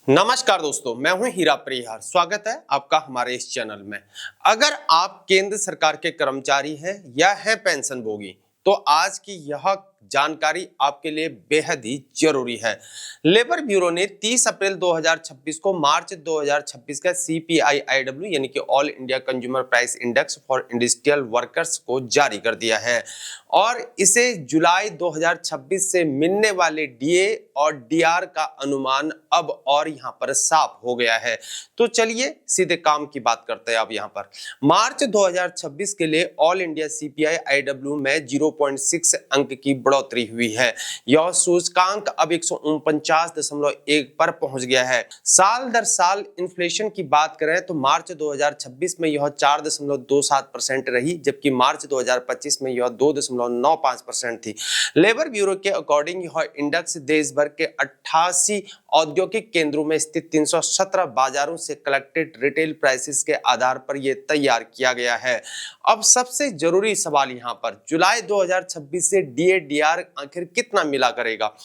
नमस्कार दोस्तों, मैं हूं हीरा परिहार। स्वागत है आपका हमारे इस चैनल में। अगर आप केंद्र सरकार के कर्मचारी हैं या हैं पेंशनभोगी, तो आज की यह जानकारी आपके लिए बेहद ही जरूरी है। लेबर ब्यूरो ने 30 अप्रैल 2026 को मार्च 2026 का CPI-IW यानी कि all India consumer price index for industrial workers को जारी कर दिया है और इसे जुलाई 2026 से मिलने वाले DA और DR का अनुमान अब और यहाँ पर साफ हो गया है। तो चलिए सीधे काम की बात करते हैं। अब यहाँ पर मार्च 2026 के लिए ऑल इंडिया CPI-IW में 0.6 अंक की बढ़ोतरी हुई है। यह सूचकांक अब 149.1 पर पहुंच गया है। साल दर साल इन्फ्लेशन की बात करें तो मार्च 2026 में यह 4.27% रही, जबकि मार्च 2025 में यह 2.95% थी। लेबर ब्यूरो के अकॉर्डिंग यह इंडेक्स देश भर के 88 औद्योगिक केंद्रों में स्थित 317 बाजारों से कलेक्टेड रिटेल प्राइसेस के आधार पर यह तैयार किया गया है। अब सबसे जरूरी सवाल यहाँ पर, जुलाई 2026 से DA/DR आखिर कितना मिला करेगा?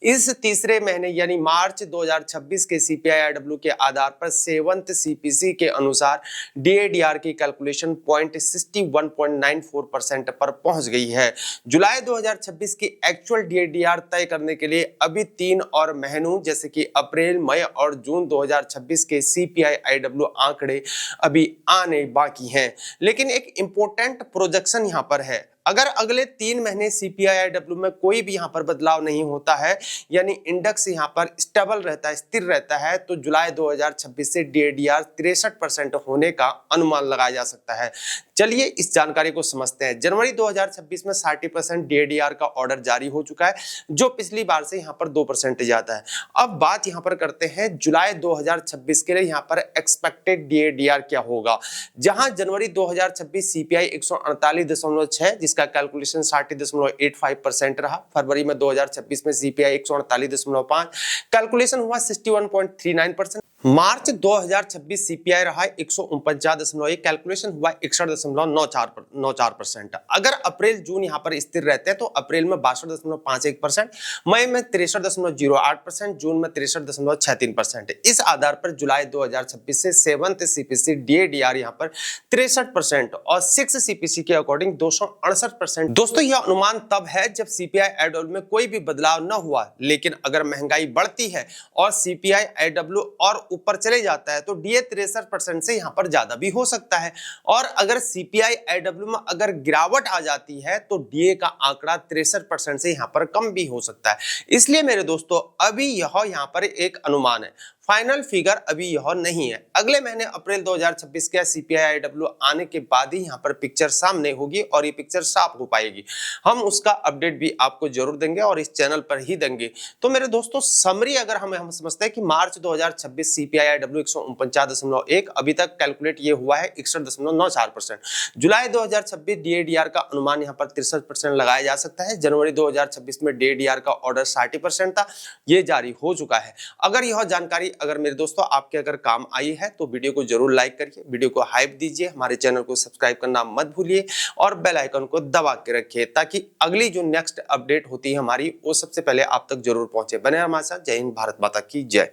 इस तीसरे महीने यानी मार्च 2026 के CPI-IW के आधार पर 7th CPC के अनुसार DA/DR की कैलकुलेशन 61.94% पर पहुंच गई है। जुलाई 2026 की एक्चुअल DA/DR तय करने के लिए अभी 3 और महीनों जैसे कि अप्रैल, मई और जून 2026 के CPI-IW आंकड़े अभी आने बाकी हैं। लेकिन एक इंपॉर्टेंट प्रोजेक्शन यहाँ पर है। अगर अगले 3 महीने CPI-IW में कोई भी यहाँ पर बदलाव नहीं होता है, यानी इंडेक्स यहाँ पर स्टेबल रहता है, स्थिर रहता है, तो जुलाई 2026 से DA/DR 63% होने का अनुमान लगाया जा सकता है। चलिए इस जानकारी को समझते हैं। जनवरी 2026 में 60% DA/DR का ऑर्डर जारी हो चुका है, जो पिछली बार से यहाँ पर 2% ज्यादा है। अब बात यहाँ पर करते हैं जुलाई 2026 के लिए यहाँ पर एक्सपेक्टेड DA/DR क्या होगा। जहां जनवरी 2026 CPI 148.6 जिसका कैलकुलेशन 60.85% रहा। फरवरी में 2026 में CPI 148.5 कैलकुलेशन हुआ 61.39%। मार्च 2026 CPI रहा 149.1 कैलकुलेशन हुआ 61.94%। अगर अप्रैल जून यहाँ पर स्थिर रहते हैं तो अप्रैल में 62.51%, मई में 63.08%, जून में 63.63%। इस आधार पर जुलाई 2026 से 7th CPC DA/DR यहाँ पर 63% और 6th CPC के अकॉर्डिंग 268%। दोस्तों यह अनुमान तब है जब CPI-IW में कोई भी बदलाव न हुआ, लेकिन अगर महंगाई बढ़ती है और CPI-IW और ऊपर चले जाता है तो DA 63% से यहाँ पर ज्यादा भी हो सकता है, और अगर CPI-IW में अगर गिरावट आ जाती है तो DA का आंकड़ा 63% से यहाँ पर कम भी हो सकता है। इसलिए मेरे दोस्तों अभी यह यहाँ पर एक अनुमान है, फाइनल फिगर अभी यह नहीं है। अगले महीने अप्रैल 2026 का CPI-IW आने के बाद ही यहाँ पर पिक्चर सामने होगी और ये पिक्चर साफ हो पाएगी। हम उसका अपडेट भी आपको जरूर देंगे और इस चैनल पर ही देंगे। तो मेरे दोस्तों समरी अगर हम समझते हैं कि मार्च 2026 CPI-IW 149.1 अभी तक कैलकुलेट ये हुआ है 61.94%। जुलाई 2026 DA/DR का अनुमान यहाँ पर 63% लगाया जा सकता है। जनवरी 2026 में DA/DR का ऑर्डर 60% था, ये जारी हो चुका है। अगर यह जानकारी अगर मेरे दोस्तों आपके अगर काम आई है तो वीडियो को जरूर लाइक करिए, वीडियो को हाइप दीजिए, हमारे चैनल को सब्सक्राइब करना मत भूलिए और बेल आइकन को दबा के रखिए ताकि अगली जो नेक्स्ट अपडेट होती है हमारी वो सबसे पहले आप तक जरूर पहुंचे। बने हमारे साथ। जय हिंद, भारत माता की जय।